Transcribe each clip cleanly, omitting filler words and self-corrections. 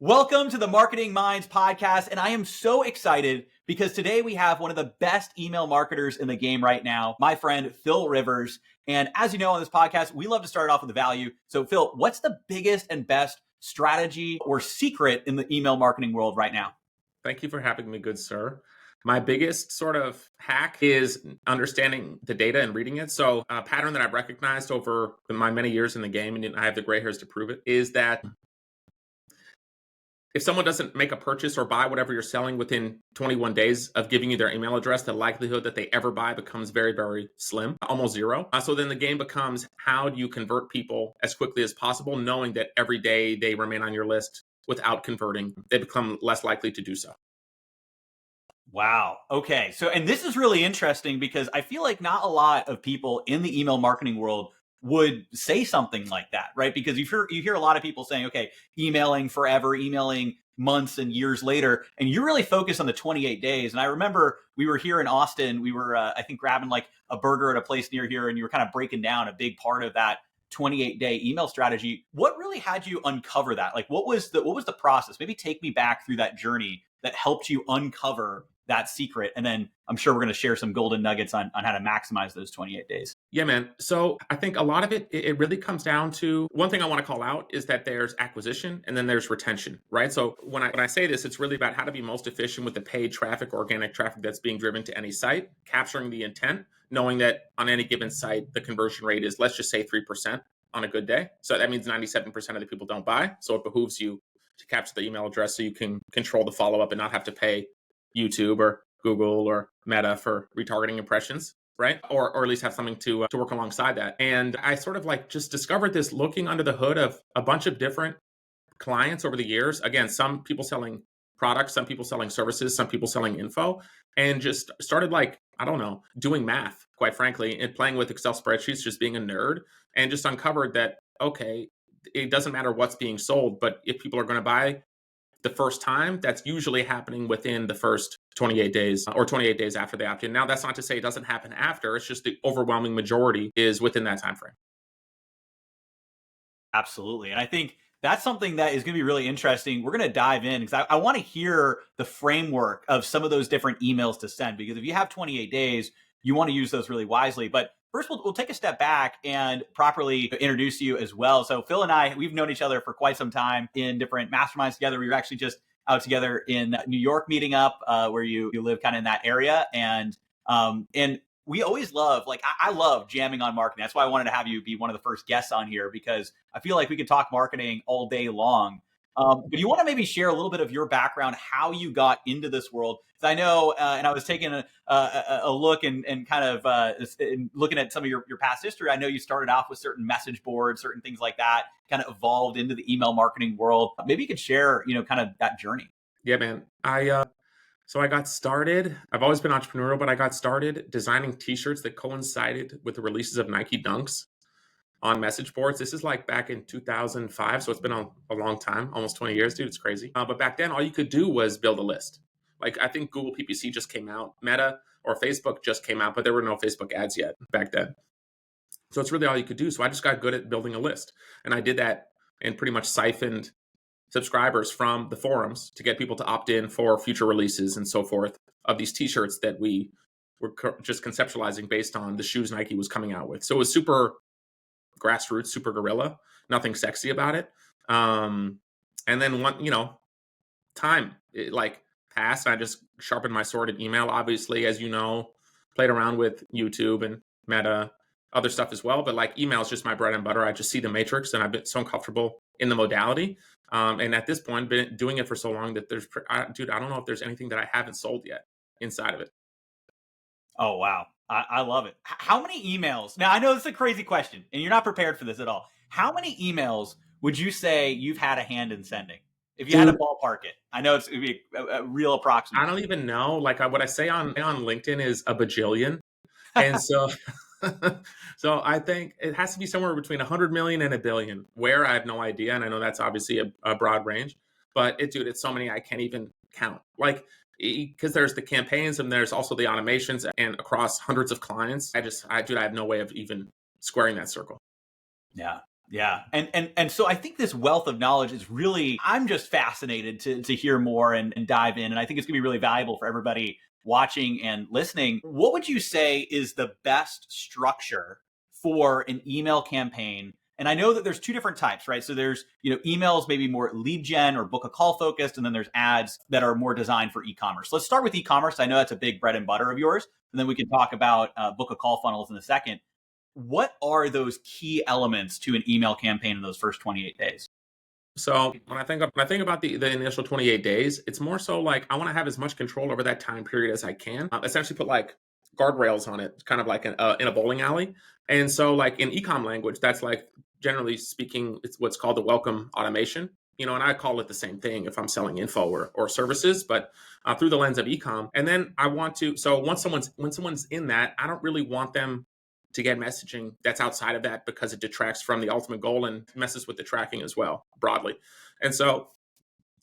Welcome to the Marketing Minds podcast, and I am so excited because today we have one of the best email marketers in the game right now, my friend Phil Rivers. And as you know on this podcast, we love to start off with the value. So Phil, what's the biggest and best strategy or secret in the email marketing world right now? Thank you for having me, good sir. My biggest sort of hack is understanding the data and reading it. So a pattern that I've recognized over my many years in the game, and I have the gray hairs to prove it, is that if someone doesn't make a purchase or buy whatever you're selling within 21 days of giving you their email address, the likelihood that they ever buy becomes very, very slim, almost zero. So then the game becomes, how do you convert people as quickly as possible, knowing that every day they remain on your list without converting, they become less likely to do so. Wow. Okay. So, and this is really interesting because I feel like not a lot of people in the email marketing world would say something like that, right? Because you hear a lot of people saying, okay, emailing forever, emailing months and years later, and you really focus on the 28 days. And I remember we were here in Austin, we were, I think, grabbing like a burger at a place near here, and you were kind of breaking down a big part of that 28-day email strategy. What really had you uncover that? Like, what was the process? Maybe take me back through that journey that helped you uncover that secret. And then I'm sure we're going to share some golden nuggets on how to maximize those 28 days. Yeah, man. So I think a lot of it really comes down to one thing I want to call out is that there's acquisition and then there's retention, right? So when I say this, it's really about how to be most efficient with the paid traffic, organic traffic that's being driven to any site, capturing the intent, knowing that on any given site, the conversion rate is, let's just say 3% on a good day. So that means 97% of the people don't buy. So it behooves you to capture the email address so you can control the follow-up and not have to pay YouTube or Google or Meta for retargeting impressions, right? Or at least have something to work alongside that. And I sort of like just discovered this looking under the hood of a bunch of different clients over the years. Again, some people selling products, some people selling services, some people selling info, and just started like, I don't know, doing math, quite frankly, and playing with Excel spreadsheets, just being a nerd, and just uncovered that, okay, it doesn't matter what's being sold, but if people are going to buy the first time, that's usually happening within the first 28 days or 28 days after they opt in. Now, that's not to say it doesn't happen after. It's just the overwhelming majority is within that time frame. Absolutely. And I think that's something that is going to be really interesting. We're going to dive in because I want to hear the framework of some of those different emails to send, because if you have 28 days, you want to use those really wisely. But first, we'll take a step back and properly introduce you as well. So Phil and I, we've known each other for quite some time in different masterminds together. We were actually just out together in New York meeting up where you live kind of in that area. And we always love, like, I love jamming on marketing. That's why I wanted to have you be one of the first guests on here, because I feel like we could talk marketing all day long. But you want to maybe share a little bit of your background, how you got into this world? Because I know, and I was taking a look and kind of looking at some of your past history. I know you started off with certain message boards, certain things like that, kind of evolved into the email marketing world. Maybe you could share, kind of that journey. Yeah, man. So I got started. I've always been entrepreneurial, but I got started designing T-shirts that coincided with the releases of Nike Dunks on message boards. This is like back in 2005, so it's been a long time, almost 20 years, dude. It's crazy. But back then, all you could do was build a list. Like, I think Google PPC just came out, Meta or Facebook just came out, but there were no Facebook ads yet back then. So it's really all you could do. So I just got good at building a list, and I did that and pretty much siphoned subscribers from the forums to get people to opt in for future releases and so forth of these T-shirts that we were just conceptualizing based on the shoes Nike was coming out with. So it was super grassroots, super guerrilla, nothing sexy about it. And then time like passed. I just sharpened my sword in email, obviously, as you know, played around with YouTube and Meta, other stuff as well. But like, email is just my bread and butter. I just see the matrix, and I've been so comfortable in the modality. And at this point, been doing it for so long that I don't know if there's anything that I haven't sold yet inside of it. Oh, wow. I love it. How many emails? Now, I know this is a crazy question, and you're not prepared for this at all. How many emails would you say you've had a hand in sending? If you had to ballpark it, I know it's be a real approximate. I don't even know. Like, what I say on LinkedIn is a bajillion. And so, so I think it has to be somewhere between 100 million and a billion. Where, I have no idea. And I know that's obviously a broad range, but it's so many I can't even count. Like, because there's the campaigns and there's also the automations, and across hundreds of clients, I have no way of even squaring that circle. Yeah. Yeah. And so I think this wealth of knowledge is really, I'm just fascinated to hear more and dive in. And I think it's gonna be really valuable for everybody watching and listening. What would you say is the best structure for an email campaign? And I know that there's two different types, right? So there's, emails maybe more lead gen or book a call focused, and then there's ads that are more designed for e-commerce. Let's start with e-commerce. I know that's a big bread and butter of yours, and then we can talk about book a call funnels in a second. What are those key elements to an email campaign in those first 28 days? So when I think about the initial 28 days, it's more so like I want to have as much control over that time period as I can. Essentially, put like guardrails on it, kind of like in a bowling alley. And so, like in ecom language, that's like generally speaking, it's what's called the welcome automation. And I call it the same thing if I'm selling info or services, but through the lens of ecom. And then I want to. So when someone's in that, I don't really want them to get messaging that's outside of that because it detracts from the ultimate goal and messes with the tracking as well, broadly. And so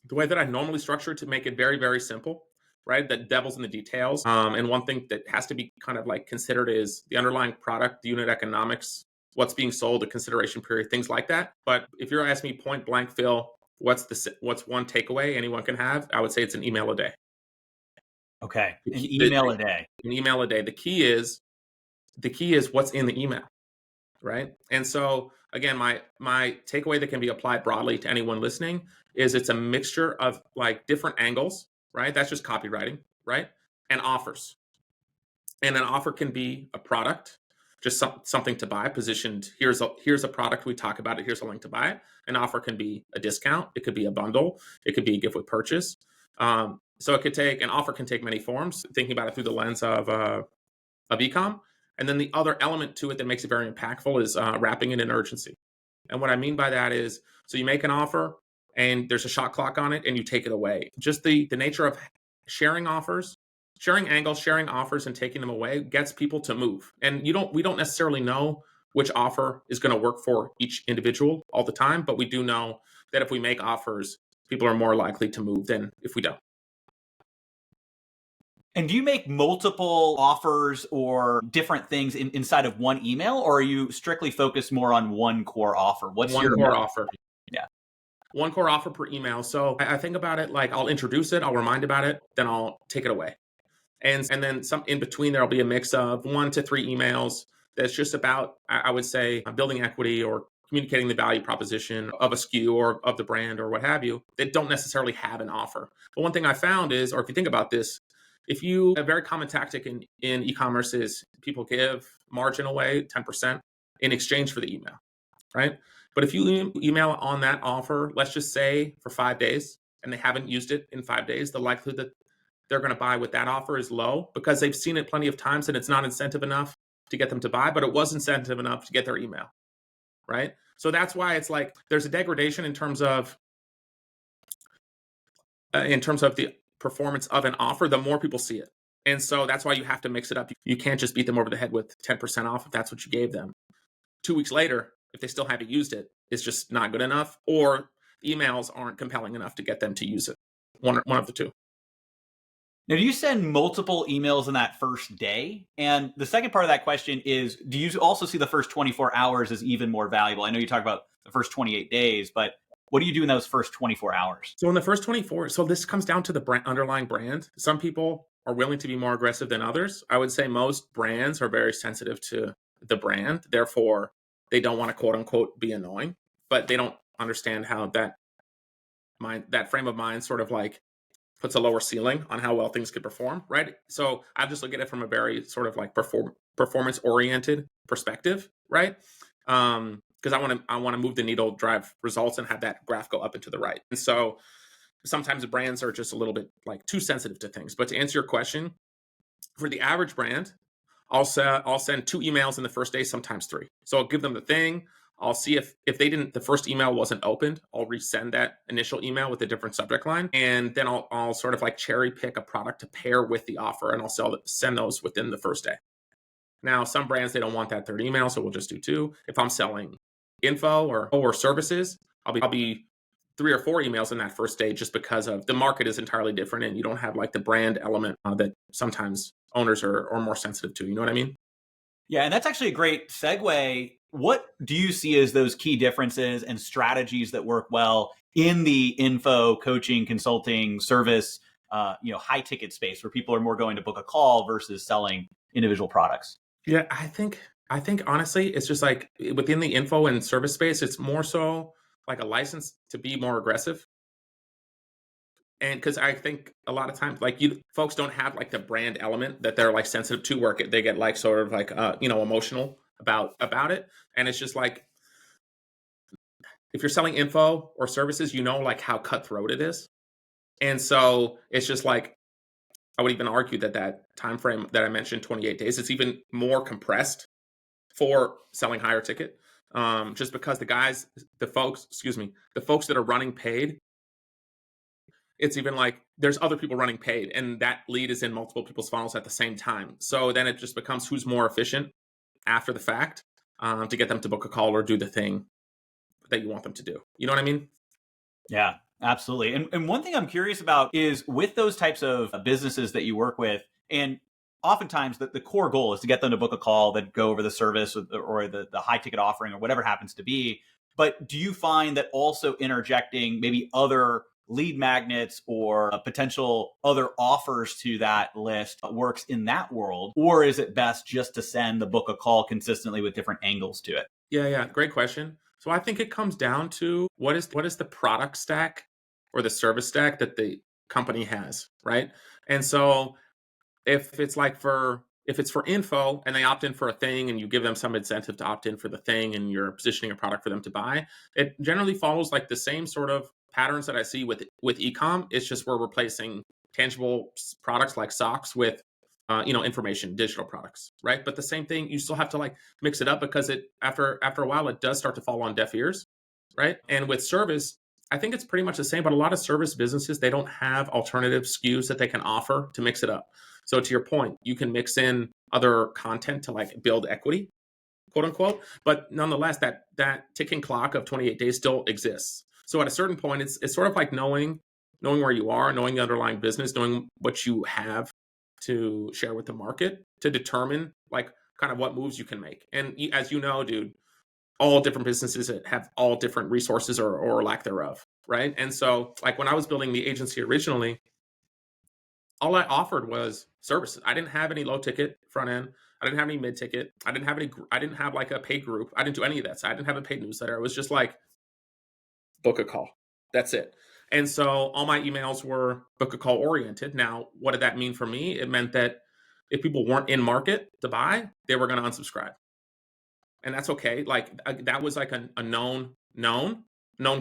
the way that I normally structure it to make it very, very simple, right? The devil's in the details. And one thing that has to be kind of like considered is the underlying product, the unit economics, what's being sold, the consideration period, things like that. But if you're asking me point blank, Phil, what's one takeaway anyone can have? I would say it's an email a day. Okay, an email a day. An email a day. The key is what's in the email, right? And so again, my takeaway that can be applied broadly to anyone listening is it's a mixture of like different angles, right? That's just copywriting, right? And offers. And an offer can be a product, just something to buy, positioned. Here's a product, we talk about it. Here's a link to buy it. An offer can be a discount. It could be a bundle. It could be a gift with purchase. So an offer can take many forms. Thinking about it through the lens of ecom. And then the other element to it that makes it very impactful is wrapping it in urgency. And what I mean by that is, so you make an offer and there's a shot clock on it and you take it away. Just the nature of sharing offers, sharing angles, sharing offers and taking them away gets people to move. And we don't necessarily know which offer is going to work for each individual all the time, but we do know that if we make offers, people are more likely to move than if we don't. And do you make multiple offers or different things inside of one email, or are you strictly focused more on one core offer? What's One your core offer. Yeah. One core offer per email. So I think about it like I'll introduce it, I'll remind about it, then I'll take it away. And then some in between, there'll be a mix of 1 to 3 emails that's just about, I would say, building equity or communicating the value proposition of a SKU or of the brand or what have you, that don't necessarily have an offer. But one thing I found is, or if you think about this, a very common tactic in e-commerce is people give margin away, 10%, in exchange for the email, right? But if you email on that offer, let's just say for 5 days, and they haven't used it in 5 days, the likelihood that they're going to buy with that offer is low because they've seen it plenty of times and it's not incentive enough to get them to buy, but it was incentive enough to get their email, right? So that's why it's like there's a degradation in terms of the performance of an offer, the more people see it. And so that's why you have to mix it up. You can't just beat them over the head with 10% off if that's what you gave them. 2 weeks later, if they still haven't used it, it's just not good enough, or emails aren't compelling enough to get them to use it. One of the two. Now, do you send multiple emails in that first day? And the second part of that question is, do you also see the first 24 hours as even more valuable? I know you talk about the first 28 days, but what do you do in those first 24 hours? So in the first 24, so this comes down to the underlying brand. Some people are willing to be more aggressive than others. I would say most brands are very sensitive to the brand. Therefore, they don't want to quote unquote be annoying, but they don't understand how that frame of mind sort of like puts a lower ceiling on how well things could perform, right? So I just look at it from a very sort of like performance oriented perspective, right? Because I want to move the needle, drive results, and have that graph go up and to the right. And so sometimes the brands are just a little bit like too sensitive to things. But to answer your question, for the average brand, I'll send 2 emails in the first day, sometimes 3. So I'll give them the thing. I'll see if the first email wasn't opened, I'll resend that initial email with a different subject line. And then I'll sort of like cherry pick a product to pair with the offer, and I'll send those within the first day. Now, some brands, they don't want that third email, so we'll just do 2. If I'm selling info or services, I'll be 3 or 4 emails in that first day, just because of the market is entirely different and you don't have like the brand element that sometimes owners are more sensitive to. You know what I mean? Yeah, and that's actually a great segue What do you see as those key differences and strategies that work well in the info, coaching, consulting, service, high ticket space where people are more going to book a call versus selling individual products? Yeah, I think honestly, it's just like within the info and service space, it's more so like a license to be more aggressive. And because I think a lot of times, like you folks don't have like the brand element that they're like sensitive to, where they get like sort of like emotional about it. And it's just like if you're selling info or services, like how cutthroat it is. And so it's just like I would even argue that time frame that I mentioned, 28 days, it's even more compressed for selling higher ticket. Just because the folks that are running paid, it's even like there's other people running paid, and that lead is in multiple people's funnels at the same time. So then it just becomes who's more efficient after the fact, to get them to book a call or do the thing that you want them to do. You know what I mean? Yeah, absolutely. And one thing I'm curious about is with those types of businesses that you work with, and oftentimes the core goal is to get them to book a call that go over the service or the high ticket offering or whatever it happens to be. But do you find that also interjecting maybe other lead magnets or potential other offers to that list works in that world? Or is it best just to send the book a call consistently with different angles to it? Yeah, great question. So I think it comes down to what is the product stack or the service stack that the company has, right? And so if it's for info and they opt in for a thing and you give them some incentive to opt in for the thing and you're positioning a product for them to buy, it generally follows like the same sort of patterns that I see with ecom. It's just we're replacing tangible products like socks with information digital products, right? But the same thing, you still have to like mix it up because it after a while it does start to fall on deaf ears, right? And with service, I think it's pretty much the same, but a lot of service businesses, they don't have alternative SKUs that they can offer to mix it up. So to your point, you can mix in other content to like build equity, quote unquote, but nonetheless, that ticking clock of 28 days still exists. So at a certain point, it's sort of like knowing where you are, knowing the underlying business, knowing what you have to share with the market to determine like kind of what moves you can make. And as you know, dude, all different businesses have all different resources or lack thereof, right? And so like when I was building the agency originally, all I offered was services. I didn't have any low ticket front end. I didn't have any mid ticket. I didn't have like a paid group. I didn't do any of that. So I didn't have a paid newsletter. It was just like book a call. That's it. And so all my emails were book a call oriented. Now, what did that mean for me? It meant that if people weren't in market to buy, they were going to unsubscribe. And that's okay. Like that was like a known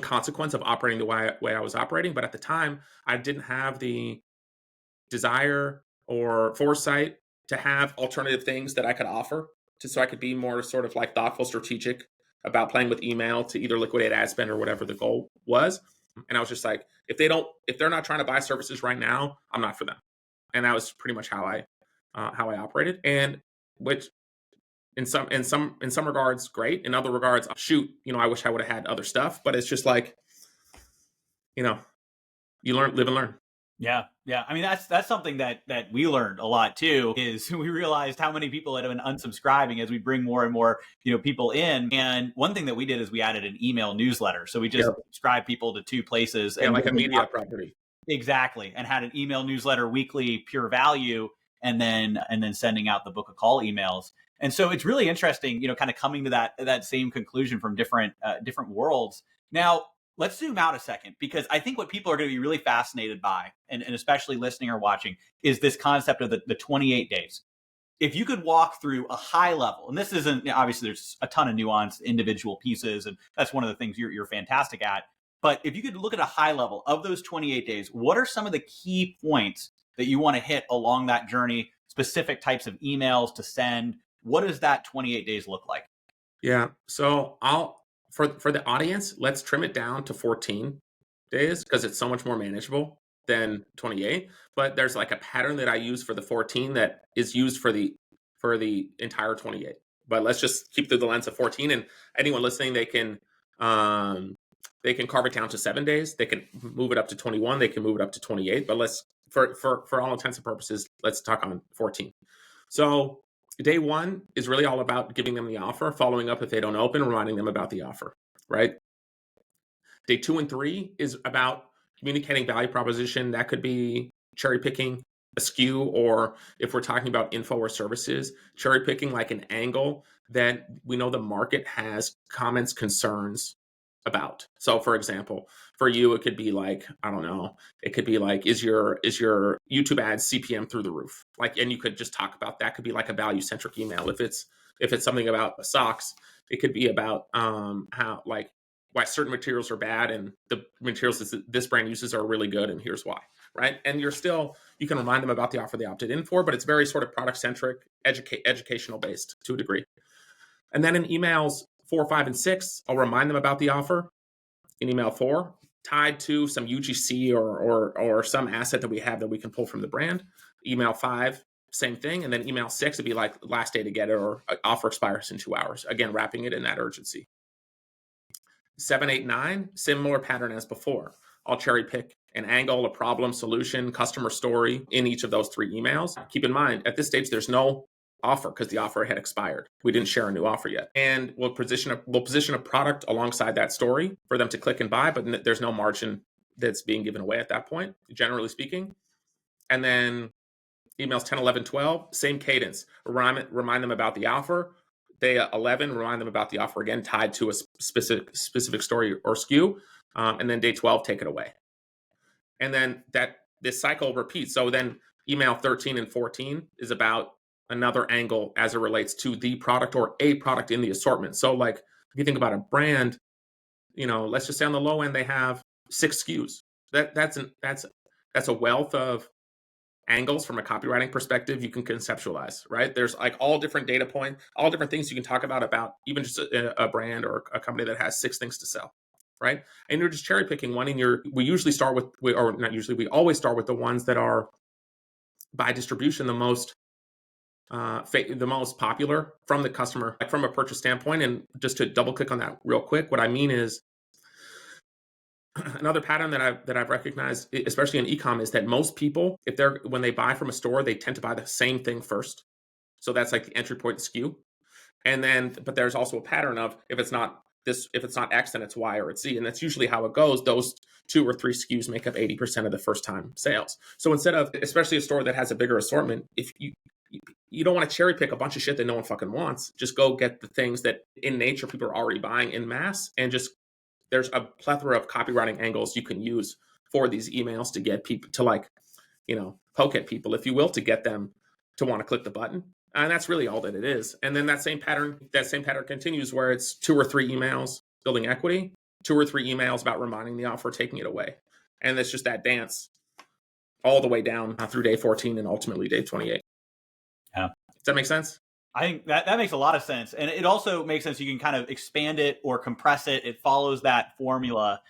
consequence of operating the way I was operating. But at the time, I didn't have the desire or foresight to have alternative things that I could offer so I could be more sort of like thoughtful, strategic about playing with email to either liquidate ad spend or whatever the goal was. And I was just like, if they're not trying to buy services right now, I'm not for them. And that was pretty much how I operated. And which in some regards, great. In other regards, shoot, I wish I would have had other stuff. But it's just like, you live and learn. Yeah, yeah. I mean, that's something that we learned a lot too. Is we realized how many people had been unsubscribing as we bring more and more people in. And one thing that we did is we added an email newsletter. So we just subscribed people to two places, and like a media property. Exactly, and had an email newsletter weekly, pure value, and then sending out the book of call emails. And so it's really interesting, kind of coming to that same conclusion from different worlds. Now, let's zoom out a second, because I think what people are going to be really fascinated by, and especially listening or watching, is this concept of the 28 days. If you could walk through a high level, and this isn't, obviously there's a ton of nuanced individual pieces, and that's one of the things you're fantastic at. But if you could look at a high level of those 28 days, what are some of the key points that you want to hit along that journey, specific types of emails to send? What does that 28 days look like? Yeah. So for the audience, let's trim it down to 14 days because it's so much more manageable than 28. But there's like a pattern that I use for the 14 that is used for the entire 28. But let's just keep through the lens of 14. And anyone listening, they can carve it down to 7 days. They can move it up to 21. They can move it up to 28. But let's for all intents and purposes, let's talk on 14. So Day one is really all about giving them the offer, following up if they don't open, reminding them about the offer, right? Day 2 and 3 is about communicating value proposition. That could be cherry picking a SKU, or if we're talking about info or services, cherry picking like an angle that we know the market has comments, concerns about. So for example, for you, it could be like, I don't know, it could be like, is your YouTube ad CPM through the roof? Like, and you could just talk about that. Could be like a value centric email. If it's something about socks, it could be about how, like, why certain materials are bad and the materials that this brand uses are really good, and here's why, right? And you can remind them about the offer they opted in for, but it's very sort of product centric, educational based to a degree. And then in emails 4, 5, and 6, I'll remind them about the offer in email 4, tied to some UGC or some asset that we have that we can pull from the brand. Email 5, same thing. And then email 6 would be like last day to get it, or offer expires in 2 hours. Again, wrapping it in that urgency. 7, 8, 9, similar pattern as before. I'll cherry pick an angle, a problem, solution, customer story in each of those 3 emails. Keep in mind, at this stage, there's no offer because the offer had expired. We didn't share a new offer yet. And we'll position a product alongside that story for them to click and buy, but there's no margin that's being given away at that point, generally speaking. And then emails 10, 11, 12, same cadence. Remind them about the offer. Day 11, remind them about the offer again, tied to a specific story or SKU. And then day 12, take it away. And then this cycle repeats. So then email 13 and 14 is about another angle as it relates to the product or a product in the assortment. So like if you think about a brand, let's just say on the low end they have 6 SKUs. That's a wealth of angles from a copywriting perspective you can conceptualize, right? There's like all different data points, all different things you can talk about even just a brand or a company that has 6 things to sell, right? And you're just cherry picking one, and we usually start with, or not usually, we always start with the ones that are by distribution the most popular from the customer, like from a purchase standpoint. And just to double click on that real quick, what I mean is another pattern that I've recognized, especially in e-com, is that most people, when they buy from a store, they tend to buy the same thing first. So that's like the entry point SKU. And then, but there's also a pattern of if it's not X, then it's Y or it's Z. And that's usually how it goes. Those 2 or 3 SKUs make up 80% of the first time sales. So instead of, especially a store that has a bigger assortment, if you don't want to cherry pick a bunch of shit that no one fucking wants, just go get the things that in nature people are already buying in mass, and just, there's a plethora of copywriting angles you can use for these emails to get people to poke at people, if you will, to get them to want to click the button. And that's really all that it is. And then that same pattern continues where it's 2 or 3 emails building equity, 2 or 3 emails about reminding the offer, taking it away. And it's just that dance all the way down through day 14 and ultimately day 28. Yeah. Does that make sense? I think that makes a lot of sense. And it also makes sense. You can kind of expand it or compress it. It follows that formula.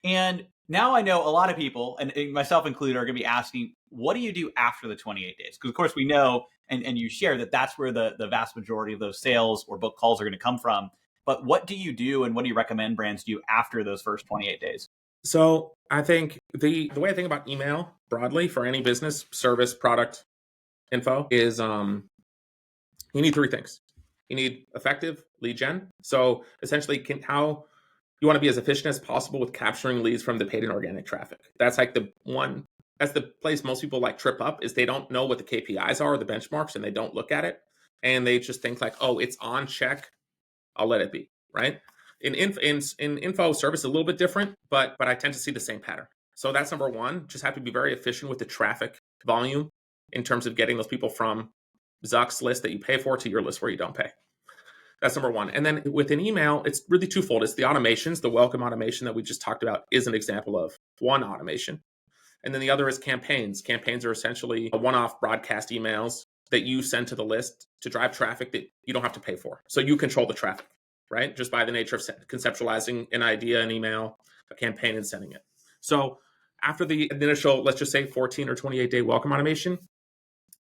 And now I know a lot of people, and myself included, are going to be asking, what do you do after the 28 days? Because of course we know, and you share that's where the vast majority of those sales or book calls are going to come from. But what do you do, and what do you recommend brands do after those first 28 days? So I think the way I think about email broadly for any business, service, product info is you need 3 things. You need effective lead gen. So essentially, how you want to be as efficient as possible with capturing leads from the paid and organic traffic. That's like that's the place most people like trip up, is they don't know what the KPIs are, the benchmarks, and they don't look at it. And they just think like, oh, it's on, check, I'll let it be, right? In info service, a little bit different, but I tend to see the same pattern. So that's number 1. Just have to be very efficient with the traffic volume in terms of getting those people from Zuck's list that you pay for to your list where you don't pay. That's number 1. And then within email, it's really twofold. It's the automations. The welcome automation that we just talked about is an example of one automation. And then the other is campaigns. Campaigns are essentially one-off broadcast emails that you send to the list to drive traffic that you don't have to pay for. So you control the traffic, right? Just by the nature of conceptualizing an idea, an email, a campaign, and sending it. So after the initial, let's just say 14 or 28-day welcome automation,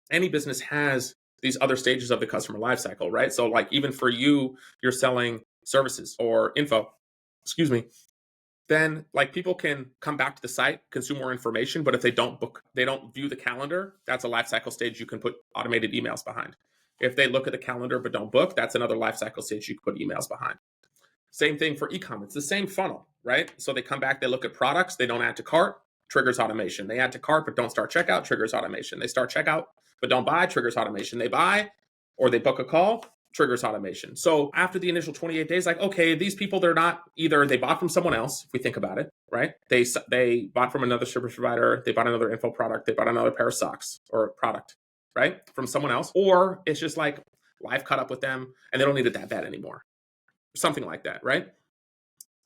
any business has these other stages of the customer lifecycle, right? So like even for you're selling services or info, then like people can come back to the site, consume more information, but if they don't view the calendar, that's a lifecycle stage you can put automated emails behind. If they look at the calendar but don't book, that's another life cycle stage you could put emails behind. Same thing for e-com. It's the same funnel, right? So they come back, they look at products, they don't add to cart, triggers automation. They add to cart but don't start checkout, triggers automation. They start checkout but don't buy, triggers automation. They buy or they book a call, triggers automation. So after the initial 28 days, like, okay, these people, they're not either they bought from someone else, if we think about it, right? They bought from another service provider, they bought another info product, they bought another pair of socks or product, right? From someone else. Or it's just like life caught up with them and they don't need it that bad anymore. Something like that, right?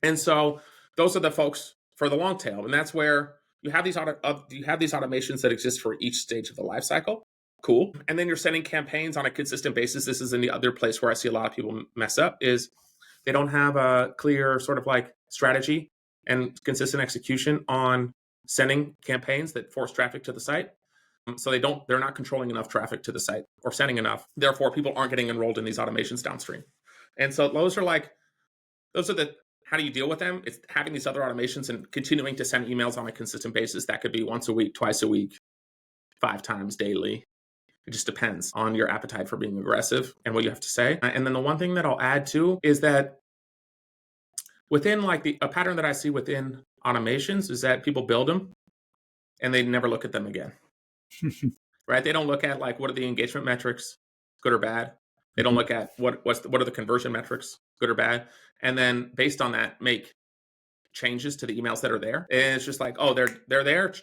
And so those are the folks for the long tail. And that's where you have these automations that exist for each stage of the life cycle. Cool. And then you're sending campaigns on a consistent basis. This is in the other place where I see a lot of people mess up is they don't have a clear sort of like strategy and consistent execution on sending campaigns that force traffic to the site. So they're not controlling enough traffic to the site or sending enough. Therefore, people aren't getting enrolled in these automations downstream. And so those are the, how do you deal with them? It's having these other automations and continuing to send emails on a consistent basis. That could be once a week, twice a week, 5 times daily. It just depends on your appetite for being aggressive and what you have to say. And then the one thing that I'll add to is that within like a pattern that I see within automations is that people build them and they never look at them again, right? They don't look at like, what are the engagement metrics, good or bad? They don't look at what are the conversion metrics, good or bad? And then based on that, make changes to the emails that are there. And it's just like, oh, they're there,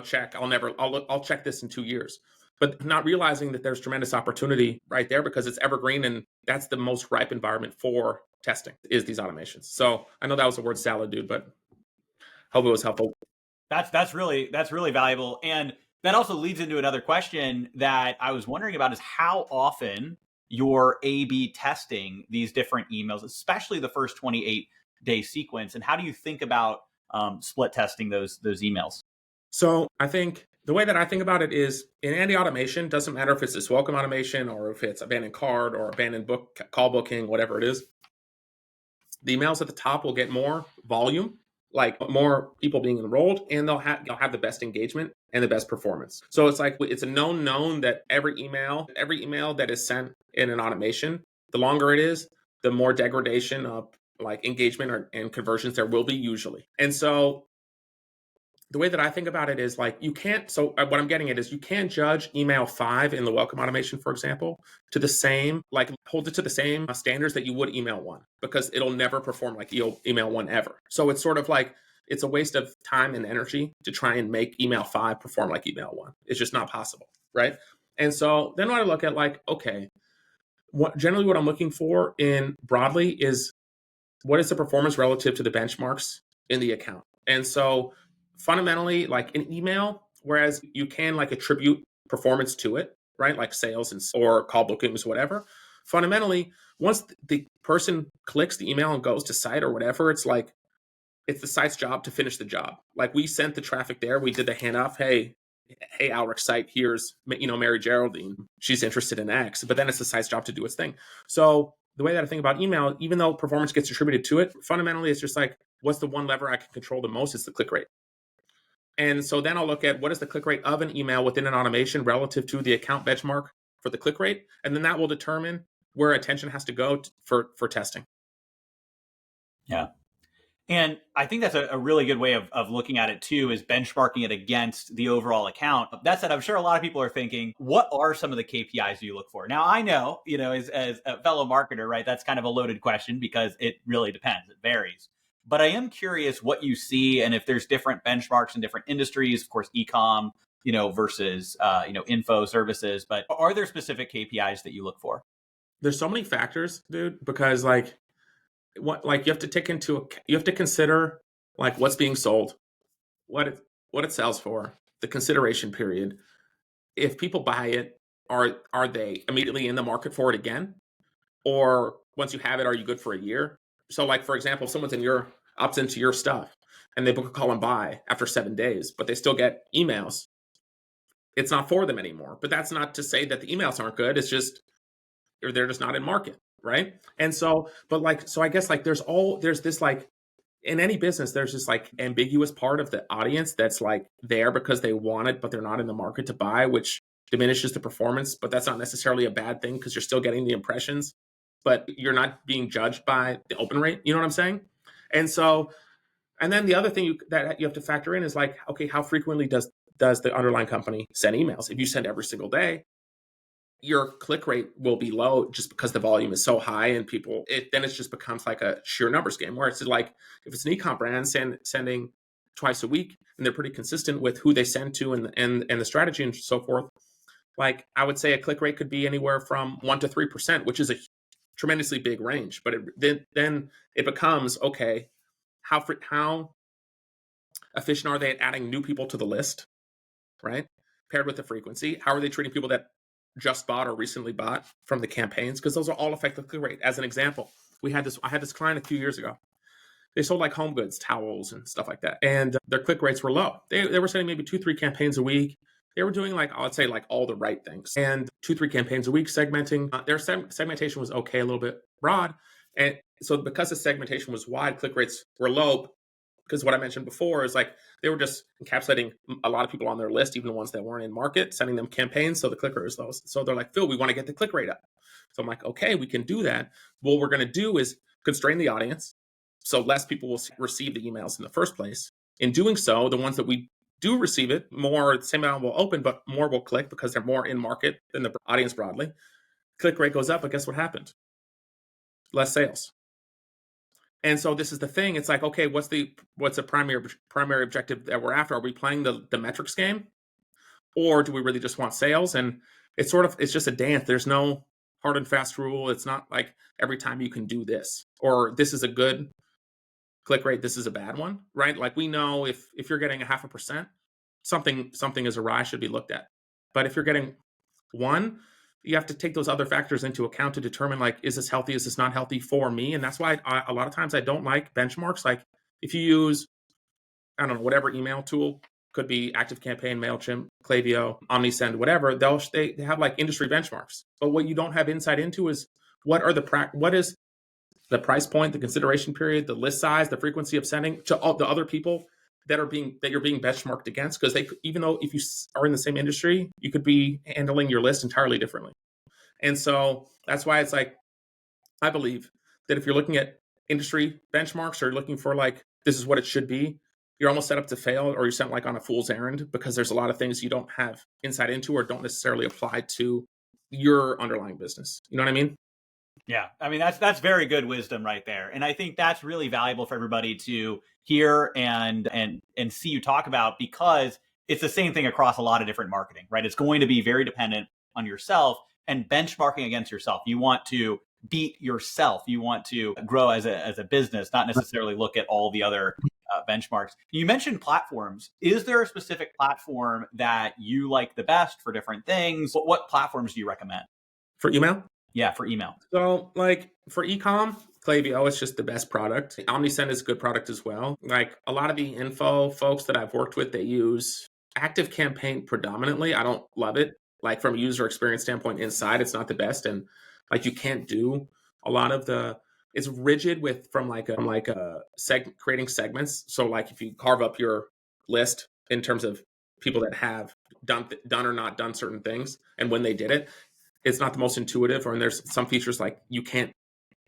check. I'll check this in 2 years. But not realizing that there's tremendous opportunity right there because it's evergreen and that's the most ripe environment for testing is these automations. So I know that was a word salad, dude, but hope it was helpful. That's really valuable. And that also leads into another question that I was wondering about is how often you're A/B testing these different emails, especially the first 28-day sequence. And how do you think about split testing those emails? So I think the way that I think about it is in any automation, doesn't matter if it's this welcome automation or if it's abandoned cart or abandoned book, call booking, whatever it is, the emails at the top will get more volume, like more people being enrolled, and they'll have the best engagement and the best performance. So it's like, it's a known that every email that is sent in an automation, the longer it is, the more degradation of like engagement and conversions there will be usually. And so the way that I think about it is like what I'm getting at is you can't judge email 5 in the welcome automation, for example, hold it to the same standards that you would email 1 because it'll never perform like email 1 ever. So it's sort of like, it's a waste of time and energy to try and make email 5 perform like email 1. It's just not possible, right? And so then when I look at like, okay, what I'm looking for in broadly is what is the performance relative to the benchmarks in the account? And so fundamentally, like an email, whereas you can like attribute performance to it, right? Like sales or call bookings, whatever. Fundamentally, once the person clicks the email and goes to site or whatever, it's like, it's the site's job to finish the job. Like we sent the traffic there, we did the handoff. Hey, Alric site, here's, Mary Geraldine. She's interested in X, but then it's the site's job to do its thing. So the way that I think about email, even though performance gets attributed to it, fundamentally, it's just like, what's the one lever I can control the most? It's the click rate. And so then I'll look at what is the click rate of an email within an automation relative to the account benchmark for the click rate. And then that will determine where attention has to go for testing. Yeah. And I think that's a really good way of looking at it too, is benchmarking it against the overall account. That said, I'm sure a lot of people are thinking, what are some of the KPIs you look for? Now, I know, as a fellow marketer, right, that's kind of a loaded question because it really depends. It varies. But I am curious what you see and if there's different benchmarks in different industries, of course, e-com, versus, info services. But are there specific KPIs that you look for? There's so many factors, dude, because you have to consider like what's being sold, what it sells for, the consideration period. If people buy it, are they immediately in the market for it again? Or once you have it, are you good for a year? So like, for example, if someone's opts into your stuff and they book a call and buy after 7 days, but they still get emails, it's not for them anymore. But that's not to say that the emails aren't good. It's just, they're just not in market. Right. And so, so I guess like there's this like in any business, there's this like ambiguous part of the audience that's like there because they want it, but they're not in the market to buy, which diminishes the performance, but that's not necessarily a bad thing because you're still getting the impressions, but you're not being judged by the open rate. You know what I'm saying? And so, and then the other thing that you have to factor in is like, okay, how frequently does the underlying company send emails? If you send every single day, your click rate will be low just because the volume is so high, and then it just becomes like a sheer numbers game, where it's like, if it's an e-com brand sending twice a week and they're pretty consistent with who they send to and the strategy and so forth, like I would say a click rate could be anywhere from 1% to 3%, which is a tremendously big range. But then it becomes, okay, how efficient are they at adding new people to the list, right? Paired with the frequency, how are they treating people that just bought or recently bought from the campaigns? Because those are all affect the click rate. As an example, I had this client a few years ago. They sold like home goods, towels, and stuff like that, and their click rates were low. They were sending maybe 2-3 campaigns a week. They were doing like, I would say, like all the right things, and 2-3 campaigns a week, segmenting. Their segmentation was okay, a little bit broad, and so because the segmentation was wide, click rates were low. Because what I mentioned before is like they were just encapsulating a lot of people on their list, even the ones that weren't in market, sending them campaigns, so the click rate is low. So they're like, Phil, we want to get the click rate up. So I'm like, okay, we can do that. What we're going to do is constrain the audience, so less people will receive the emails in the first place. In doing so, the ones that we do receive it, the same amount will open, but more will click because they're more in market than the audience broadly. Click rate goes up, but guess what happened? Less sales. And so this is the thing. It's like, okay, what's the primary objective that we're after? Are we playing the metrics game, or do we really just want sales? And it's just a dance. There's no hard and fast rule. It's not like every time you can do this, or this is a good click rate, this is a bad one, right? Like we know if you're getting 0.5%, something is awry, should be looked at. But if you're getting 1, you have to take those other factors into account to determine, like, is this healthy? Is this not healthy for me? And that's why a lot of times I don't like benchmarks. Like if you use, I don't know, whatever email tool, could be ActiveCampaign, MailChimp, Klaviyo, OmniSend, whatever, they have like industry benchmarks. But what you don't have insight into is what is the price point, the consideration period, the list size, the frequency of sending to all the other people that you're being benchmarked against, because even though if you are in the same industry, you could be handling your list entirely differently. And so that's why it's like, I believe that if you're looking at industry benchmarks, or you're looking for like, this is what it should be, you're almost set up to fail, or you're sent like on a fool's errand, because there's a lot of things you don't have insight into or don't necessarily apply to your underlying business. You know what I mean? Yeah, I mean that's very good wisdom right there, and I think that's really valuable for everybody to hear and see you talk about, because it's the same thing across a lot of different marketing, right? It's going to be very dependent on yourself and benchmarking against yourself. You want to beat yourself. You want to grow as a business, not necessarily look at all the other benchmarks. You mentioned platforms. Is there a specific platform that you like the best for different things? What platforms do you recommend? For email? Yeah, for email. So like for ecom, Klaviyo is just the best product. OmniSend is a good product as well. Like a lot of the info folks that I've worked with, they use ActiveCampaign predominantly. I don't love it. Like from a user experience standpoint inside, it's not the best. And like you can't do a lot of it's rigid from creating segments. So like if you carve up your list in terms of people that have done or not done certain things and when they did it, it's not the most intuitive, and there's some features like you can't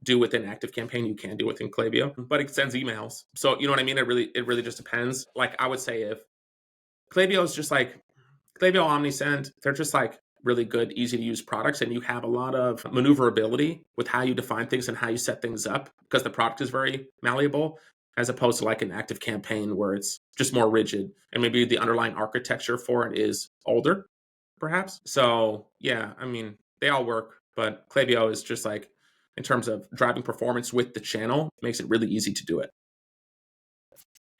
do within ActiveCampaign, you can do within Klaviyo, but it sends emails. So you know what I mean? It really just depends. Like I would say if Klaviyo is just like Klaviyo, OmniSend, they're just like really good, easy to use products, and you have a lot of maneuverability with how you define things and how you set things up, because the product is very malleable, as opposed to like an ActiveCampaign where it's just more rigid and maybe the underlying architecture for it is older, perhaps. So yeah, I mean, they all work, but Klaviyo is just like, in terms of driving performance with the channel, makes it really easy to do it.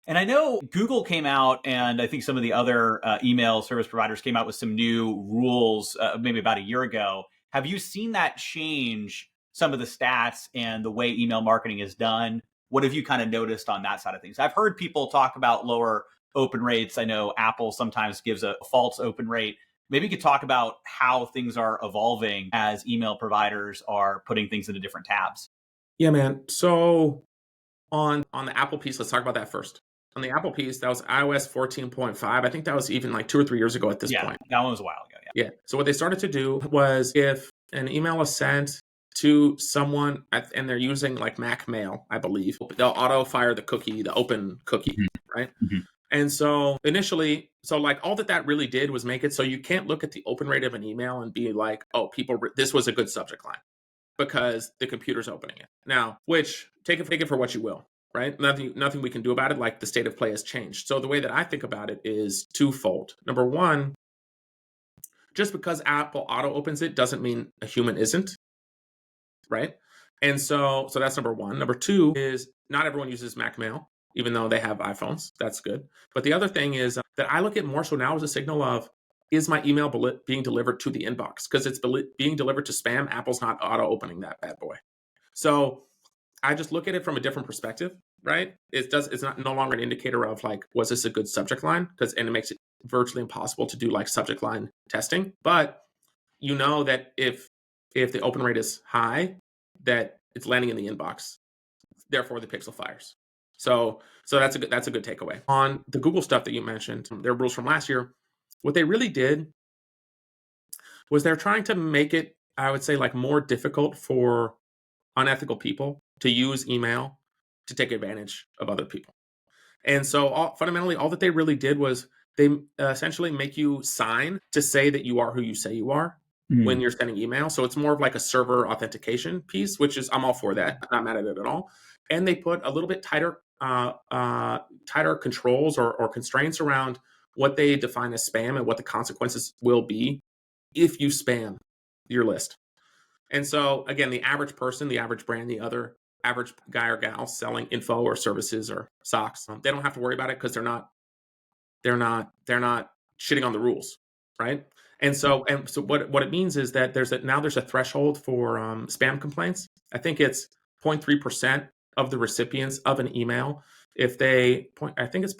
And I know Google came out, and I think some of the other email service providers came out with some new rules maybe about a year ago. Have you seen that change some of the stats and the way email marketing is done? What have you kind of noticed on that side of things? I've heard people talk about lower open rates. I know Apple sometimes gives a false open rate. Maybe you could talk about how things are evolving as email providers are putting things into different tabs. Yeah, man. So on the Apple piece, let's talk about that first. On the Apple piece, that was iOS 14.5. I think that was even like 2 or 3 years ago at this point. That one was a while ago, Yeah. So what they started to do was if an email is sent to someone and they're using like Mac Mail, I believe, they'll auto fire the cookie, the open cookie, right? Mhm. And so initially, so like all that really did was make it so you can't look at the open rate of an email and be like, oh, this was a good subject line because the computer's opening it. Now, which take it for what you will, right? Nothing we can do about it. Like the state of play has changed. So the way that I think about it is twofold. Number one, just because Apple auto opens it doesn't mean a human isn't, right? And so that's number one. Number two is not everyone uses Mac Mail, even though they have iPhones. That's good. But the other thing is that I look at more so now as a signal of, is my email being delivered to the inbox? Because it's being delivered to spam. Apple's not auto opening that bad boy. So I just look at it from a different perspective, right? It's not no longer an indicator of like, was this a good subject line? And it makes it virtually impossible to do like subject line testing. But you know that if the open rate is high, that it's landing in the inbox. Therefore, the pixel fires. So that's a good takeaway. On the Google stuff that you mentioned, their rules from last year, what they really did was they're trying to make it, I would say, like more difficult for unethical people to use email to take advantage of other people. And so fundamentally, all that they really did was they essentially make you sign to say that you are who you say you are when you're sending email. So it's more of like a server authentication piece, which is, I'm all for that. I'm not mad at it at all. And they put a little bit tighter controls or constraints around what they define as spam and what the consequences will be if you spam your list. And so again, the average person, the average brand, the other average guy or gal selling info or services or socks, they don't have to worry about it because they're not shitting on the rules, right? And so what it means is that there's a threshold for spam complaints. I think it's 0.3% of the recipients of an email. If they I think it's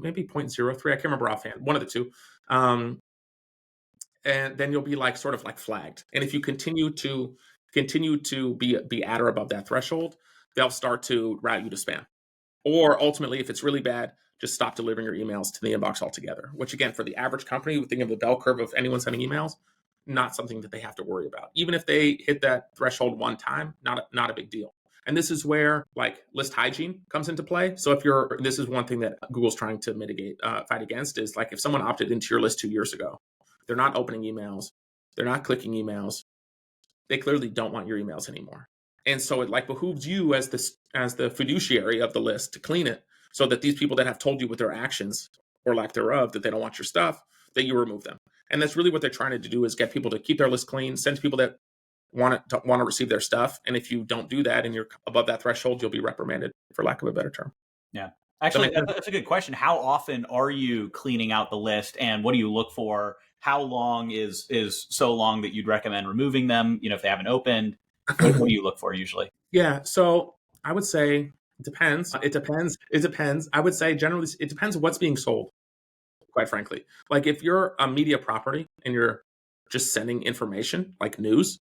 maybe 0.03. I can't remember offhand. One of the two. And then you'll be like sort of like flagged. And if you continue to be at or above that threshold, they'll start to route you to spam. Or ultimately, if it's really bad, just stop delivering your emails to the inbox altogether. Which again, for the average company, think of the bell curve of anyone sending emails, not something that they have to worry about. Even if they hit that threshold one time, not a big deal. And this is where like list hygiene comes into play. So this is one thing that Google's trying to fight against is like if someone opted into your list 2 years ago, they're not opening emails, they're not clicking emails, they clearly don't want your emails anymore. And so it like behooves you as the fiduciary of the list to clean it so that these people that have told you with their actions or lack thereof that they don't want your stuff, that you remove them. And that's really what they're trying to do is get people to keep their list clean, send to people that want to receive their stuff. And if you don't do that and you're above that threshold, you'll be reprimanded, for lack of a better term. Yeah. Actually, that's a good question. How often are you cleaning out the list and what do you look for? How long is so long that you'd recommend removing them, if they haven't opened? What do you look for usually? Yeah, so I would say it depends. It depends. I would say generally it depends on what's being sold, quite frankly. Like if you're a media property and you're just sending information like news,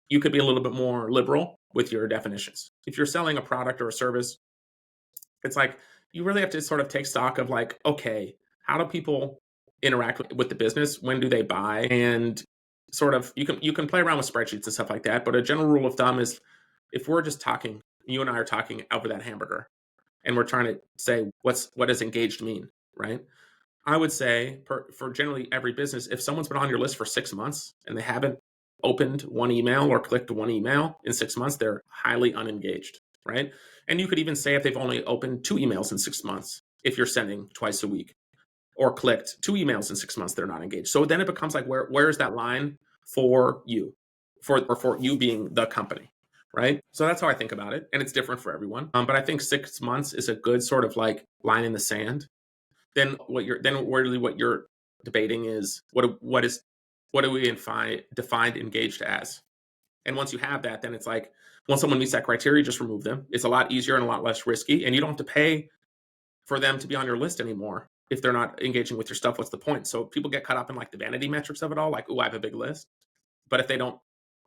you could be a little bit more liberal with your definitions. If you're selling a product or a service, it's like you really have to sort of take stock of like, okay, how do people interact with the business? When do they buy? And sort of you can play around with spreadsheets and stuff like that. But a general rule of thumb is if we're just talking, you and I are talking over that hamburger and we're trying to say what does engaged mean, right? I would say for generally every business, if someone's been on your list for 6 months and they haven't opened one email or clicked one email in 6 months, they're highly unengaged, right? And you could even say if they've only opened 2 emails in 6 months, if you're sending twice a week, or clicked 2 emails in 6 months, they're not engaged. So then it becomes like, where is that line for you, for you being the company, right? So that's how I think about it, and it's different for everyone. But I think 6 months is a good sort of like line in the sand. Then what you're debating is what do we defined engaged as? And once you have that, then it's like once someone meets that criteria, just remove them. It's a lot easier and a lot less risky, and you don't have to pay for them to be on your list anymore. If they're not engaging with your stuff, what's the point? So people get caught up in like the vanity metrics of it all, like, oh, I have a big list. But if they don't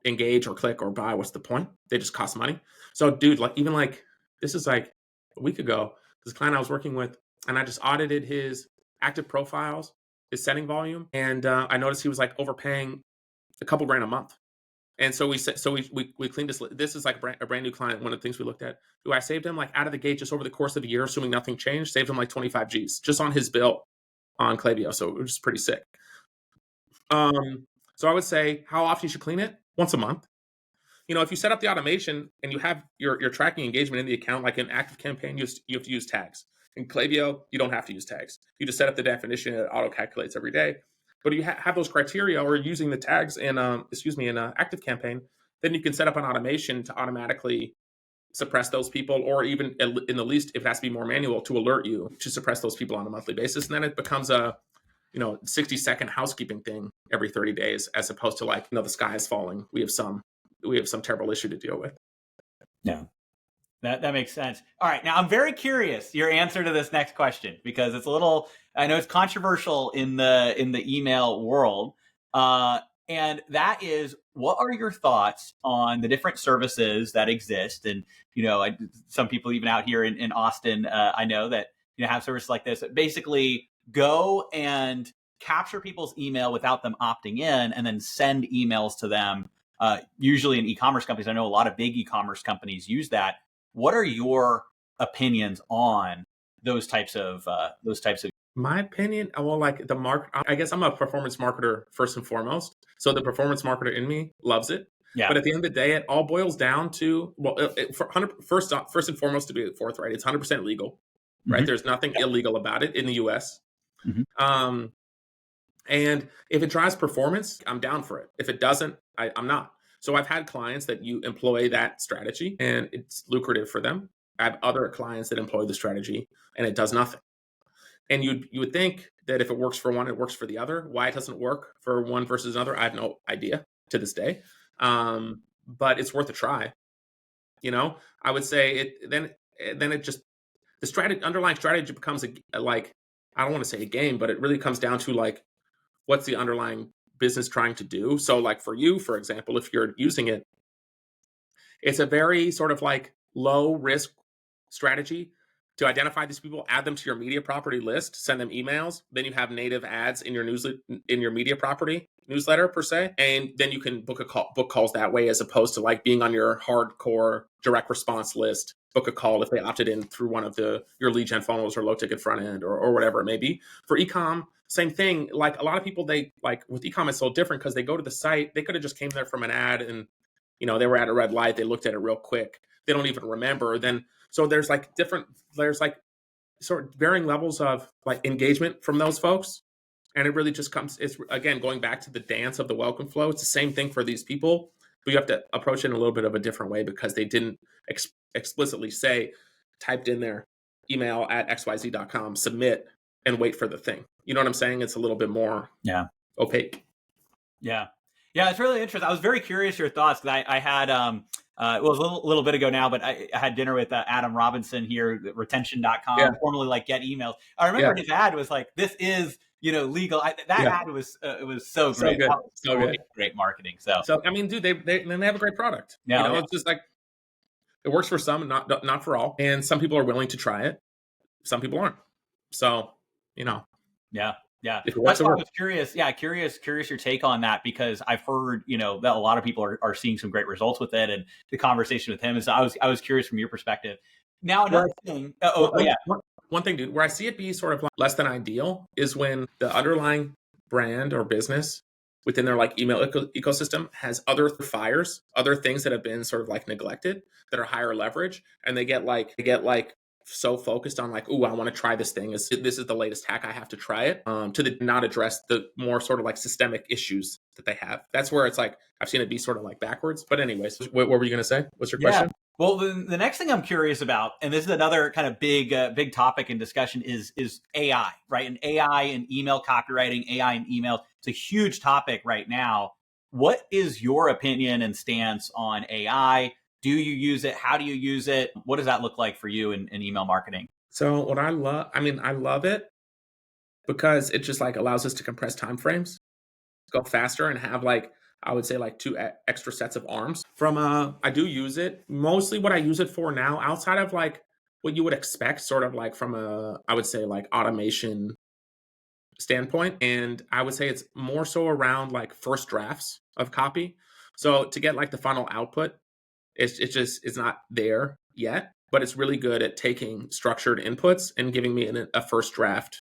engage or click or buy, what's the point? They just cost money. So dude, this is like a week ago, this client I was working with, and I just audited his active profiles his sending volume, and I noticed he was like overpaying a couple grand a month. And so we said, so we cleaned this. This is like a brand new client. One of the things we looked at. Do I saved him like out of the gate just over the course of a year, assuming nothing changed? Saved him like 25 G's just on his bill on Klaviyo. So it was pretty sick. So I would say how often you should clean it? Once a month. You know, if you set up the automation and you have your tracking engagement in the account, like an active campaign, you have to use tags. In Klaviyo, you don't have to use tags. You just set up the definition and it auto calculates every day. But if you have those criteria or using the tags in in an active campaign, then you can set up an automation to automatically suppress those people, or even in the least, if it has to be more manual, to alert you to suppress those people on a monthly basis. And then it becomes a 60-second housekeeping thing every 30 days, as opposed to like, the sky is falling. We have some terrible issue to deal with. Yeah. That makes sense. All right. Now I'm very curious your answer to this next question, because it's a little, I know it's controversial in the email world. And that is, what are your thoughts on the different services that exist? And, some people even out here in Austin, I know that, have services like this that basically go and capture people's email without them opting in and then send emails to them. Usually in e-commerce companies, I know a lot of big e-commerce companies use that. What are your opinions on those types of? My opinion, well, like I guess I'm a performance marketer first and foremost. So the performance marketer in me loves it. Yeah. But at the end of the day, it all boils down to, first and foremost, to be forthright, it's 100% legal, right? Mm-hmm. There's nothing illegal about it in the US. Mm-hmm. And if it drives performance, I'm down for it. If it doesn't, I'm not. So I've had clients that you employ that strategy and it's lucrative for them. I have other clients that employ the strategy and it does nothing. And you would think that if it works for one, it works for the other. Why it doesn't work for one versus another, I have no idea to this day. But it's worth a try. I would say it. Then it just, the underlying strategy becomes I don't want to say a game, but it really comes down to like, what's the underlying business trying to do? So like for you, for example, if you're using it, it's a very sort of like low risk strategy to identify these people, add them to your media property list, send them emails. Then you have native ads in your in your media property newsletter per se, and then you can book calls that way, as opposed to like being on your hardcore direct response list. Book a call if they opted in through one of your lead gen funnels or low ticket front end or whatever it may be. For ecom, same thing. Like a lot of people, they like with ecom, it's so different because they go to the site. They could have just came there from an ad and they were at a red light. They looked at it real quick. They don't even remember. So there's like sort of varying levels of like engagement from those folks. And it really just it's again, going back to the dance of the welcome flow. It's the same thing for these people, but you have to approach it in a little bit of a different way because they didn't explicitly say, typed in their email at xyz.com, submit, and wait for the thing. You know what I'm saying? It's a little bit more opaque. Yeah. Yeah, it's really interesting. I was very curious your thoughts, because I had it was a little bit ago now, but I had dinner with Adam Robinson here at retention.com, formerly like Get Emails. I remember his ad was like, "This is legal." Ad was it was so great. Good. So great marketing. So I mean, dude, they have a great product. Yeah, It's just like, it works for some, not for all. And some people are willing to try it. Some people aren't. So, Yeah. If it works, That's why I was curious. Yeah, curious your take on that, because I've heard, that a lot of people are seeing some great results with it, and the conversation with him is, I was curious from your perspective. Now, another thing. One thing, dude, where I see it be sort of like less than ideal is when the underlying brand or business within their like email ecosystem has other fires, other things that have been sort of like neglected that are higher leverage, and they get like so focused on like, ooh, I want to try this thing. This is the latest hack. I have to try it. To not address the more sort of like systemic issues that they have. That's where it's like, I've seen it be sort of like backwards. But anyways, what were you going to say? What's your question? Well, the next thing I'm curious about, and this is another kind of big topic in discussion, is AI, right? And AI and email copywriting, AI and email. It's a huge topic right now. What is your opinion and stance on AI? Do you use it? How do you use it? What does that look like for you in email marketing? So what I love it because it just like allows us to compress timeframes, go faster, and have like, I would say like 2 extra sets of arms. I do use it. Mostly what I use it for now, outside of like what you would expect, sort of like from I would say like automation standpoint. And I would say it's more so around like first drafts of copy. So to get like the final output, it's not there yet, but it's really good at taking structured inputs and giving me a first draft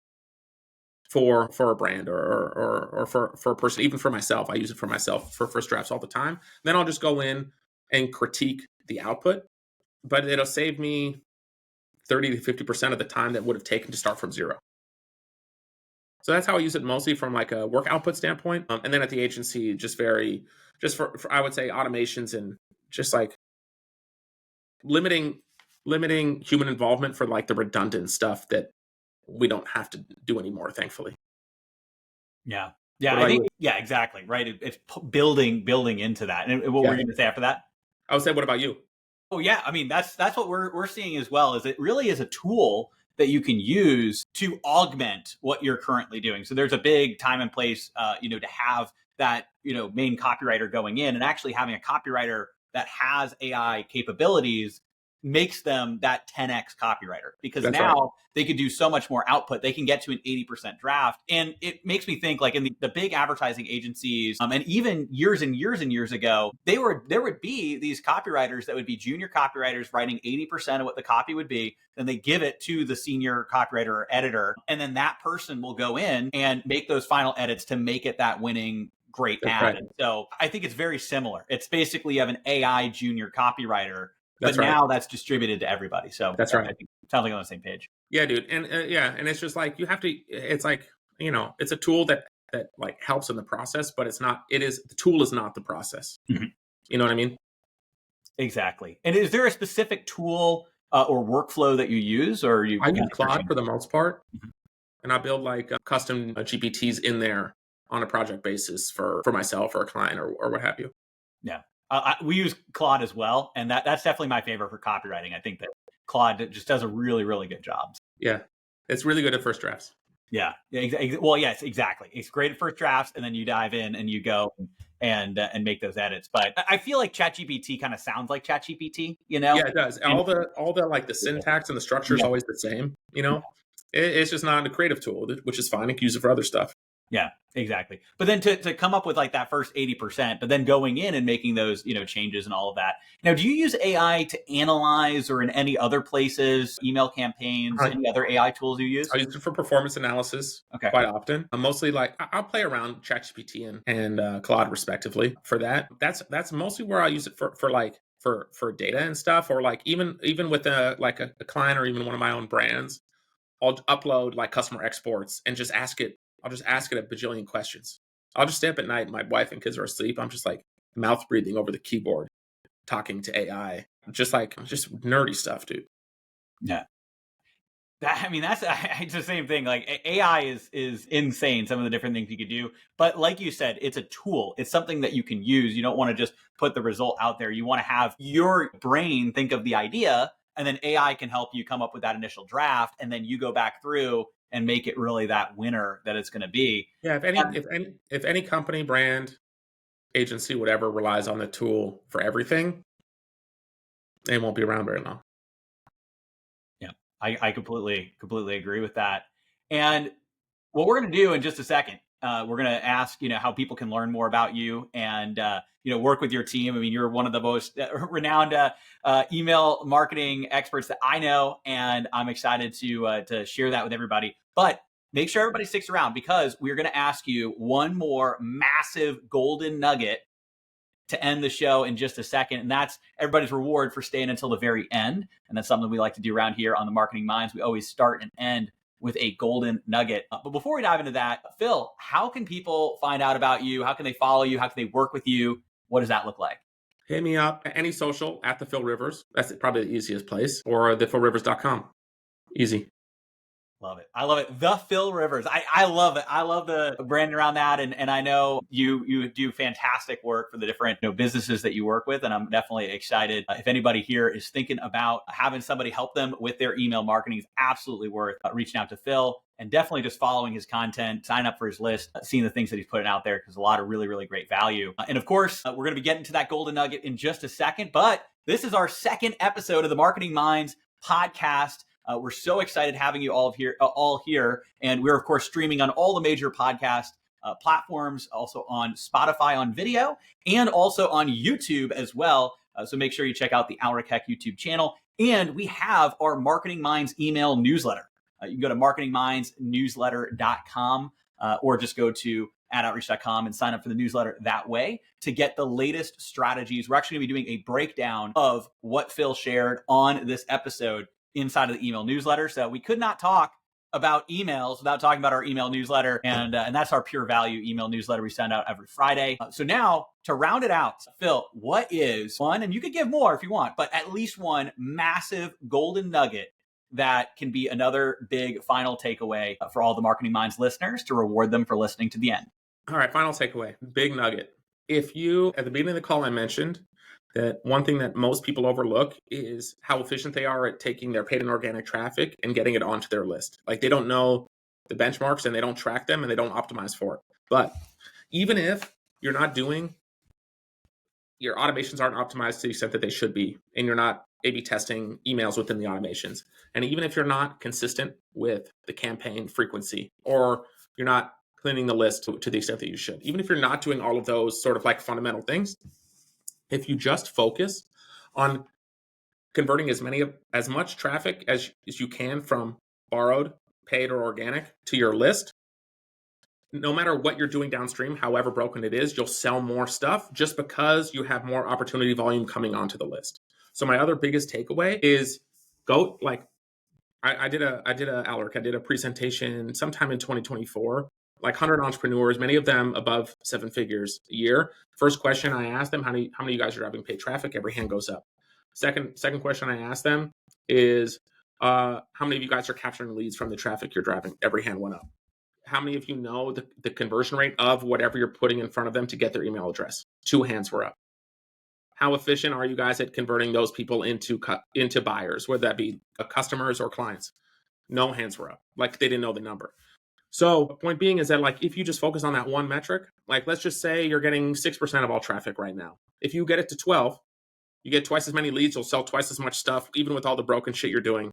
for a brand or for a person. Even for myself, I use it for myself for first drafts all the time. Then I'll just go in and critique the output, but it'll save me 30 to 50% of the time that would have taken to start from zero. So that's how I use it mostly from like a work output standpoint. And then at the agency, just for I would say automations and just like limiting human involvement for like the redundant stuff that we don't have to do anymore, thankfully. Yeah. What Yeah. I about think, you? yeah, exactly. Right. It's building into that. And what were Yeah. you going to say after that? I would say, what about you? Oh yeah, I mean that's what we're seeing as well. Is it really is a tool that you can use to augment what you're currently doing. So there's a big time and place, to have that main copywriter going in, and actually having a copywriter that has AI capabilities makes them that 10x copywriter, because That's right. now they could do so much more output. They can get to an 80% draft. And it makes me think, like, in the big advertising agencies, and even years and years and years ago, there would be these copywriters that would be junior copywriters writing 80% of what the copy would be. Then they give it to the senior copywriter or editor. And then that person will go in and make those final edits to make it that winning great That's ad. right. And so I think it's very similar. It's basically you have an AI junior copywriter, but That's right. now that's distributed to everybody. So That's I right. think it sounds like on the same page. Yeah, dude. And and it's just like you have to. It's like it's a tool that like helps in the process, but it's not. It is the tool is not the process. Mhm. You know what I mean? Exactly. And is there a specific tool or workflow that you use, or are you I kind use of Claude for the most part, Mhm. and I build like custom GPTs in there on a project basis for myself or a client or what have you. Yeah. We use Claude as well, and that's definitely my favorite for copywriting. I think that Claude just does a really, really good job. Yeah, it's really good at first drafts. Yeah. Well, yes, exactly. It's great at first drafts, and then you dive in and you go and make those edits. But I feel like ChatGPT kind of sounds like ChatGPT, Yeah, it does. And All the like the syntax and the structure is yeah, always the same. It's just not a creative tool, which is fine. You can use it for other stuff. yeah, exactly. But then to come up with like that first 80%, but then going in and making those, changes and all of that. Now, do you use AI to analyze, or in any other places, email campaigns, I, any other AI tools you use? I use it for performance analysis Okay. quite often. I'm mostly like I'll play around ChatGPT and Claude respectively for that. That's mostly where I use it for like for data and stuff, or like even with a client or even one of my own brands. I'll upload like customer exports and just ask it. I'll just ask it a bajillion questions. I'll just stay up at night. My wife and kids are asleep. I'm just like mouth breathing over the keyboard, talking to AI, just nerdy stuff, dude. Yeah. That's it's the same thing. Like AI is insane. Some of the different things you could do, but like you said, it's a tool. It's something that you can use. You don't want to just put the result out there. You want to have your brain think of the idea, and then AI can help you come up with that initial draft, and then you go back through and make it really that winner that it's going to be. Yeah, if any company, brand, agency, whatever relies on the tool for everything, they won't be around very long. Yeah, I completely agree with that. And what we're going to do in just a second, we're going to ask, how people can learn more about you and, work with your team. I mean, you're one of the most renowned email marketing experts that I know, and I'm excited to share that with everybody. But make sure everybody sticks around, because we're going to ask you one more massive golden nugget to end the show in just a second. And that's everybody's reward for staying until the very end. And that's something we like to do around here on the Marketing Minds. We always start and end with a golden nugget. But before we dive into that, Phil, how can people find out about you? How can they follow you? How can they work with you? What does that look like? Hit me up at any social at the Phil Rivers. That's probably the easiest place, or thephilrivers.com. Easy. Love it. I love it. The Phil Rivers. I love it. I love the brand around that. And I know you do fantastic work for the different businesses that you work with. And I'm definitely excited. If anybody here is thinking about having somebody help them with their email marketing, it's absolutely worth reaching out to Phil, and definitely just following his content, sign up for his list, seeing the things that he's putting out there, because a lot of really, really great value. And of course, we're going to be getting to that golden nugget in just a second. But this is our second episode of the Marketing Minds podcast. We're so excited having you all here. And we're, of course, streaming on all the major podcast platforms, also on Spotify on video, and also on YouTube as well. So make sure you check out the Alric Heck YouTube channel. And we have our Marketing Minds email newsletter. You can go to marketingmindsnewsletter.com or just go to adoutreach.com and sign up for the newsletter that way to get the latest strategies. We're actually going to be doing a breakdown of what Phil shared on this episode inside of the email newsletter. So we could not talk about emails without talking about our email newsletter. And that's our pure value email newsletter we send out every Friday. So now to round it out, Phil, what is one, and you could give more if you want, but at least one massive golden nugget that can be another big final takeaway for all the Marketing Minds listeners to reward them for listening to the end? All right, final takeaway, big nugget. If you, at the beginning of the call, I mentioned that one thing that most people overlook is how efficient they are at taking their paid and organic traffic and getting it onto their list. Like they don't know the benchmarks and they don't track them and they don't optimize for it. But even if you're not doing, your automations aren't optimized to the extent that they should be, and you're not A/B testing emails within the automations. And even if you're not consistent with the campaign frequency, or you're not cleaning the list to the extent that you should, even if you're not doing all of those sort of like fundamental things, if you just focus on converting as much traffic as you can from borrowed, paid, or organic to your list, no matter what you're doing downstream, however broken it is, you'll sell more stuff just because you have more opportunity volume coming onto the list. So my other biggest takeaway is go like I did a presentation sometime in 2024, like 100 entrepreneurs, many of them above 7 figures a year. First question I asked them, how many of you guys are driving paid traffic? Every hand goes up. Second question I asked them is, how many of you guys are capturing leads from the traffic you're driving? Every hand went up. How many of you know the conversion rate of whatever you're putting in front of them to get their email address? 2 hands were up. How efficient are you guys at converting those people into buyers, whether that be customers or clients? No hands were up. Like they didn't know the number. So the point being is that like if you just focus on that one metric, like let's just say you're getting 6% of all traffic right now. If you get it to 12, you get twice as many leads, you'll sell twice as much stuff, even with all the broken shit you're doing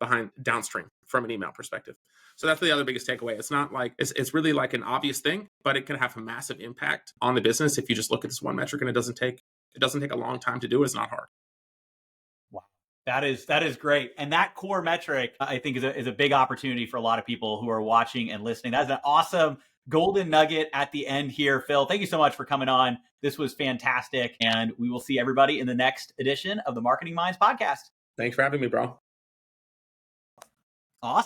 behind downstream from an email perspective. So that's the other biggest takeaway. It's not like it's really like an obvious thing, but it can have a massive impact on the business if you just look at this one metric, and it doesn't take a long time to do. It's not hard. Wow. That is great. And that core metric, I think, is a big opportunity for a lot of people who are watching and listening. That's an awesome golden nugget at the end here. Phil, thank you so much for coming on. This was fantastic. And we will see everybody in the next edition of the Marketing Minds podcast. Thanks for having me, bro. Awesome.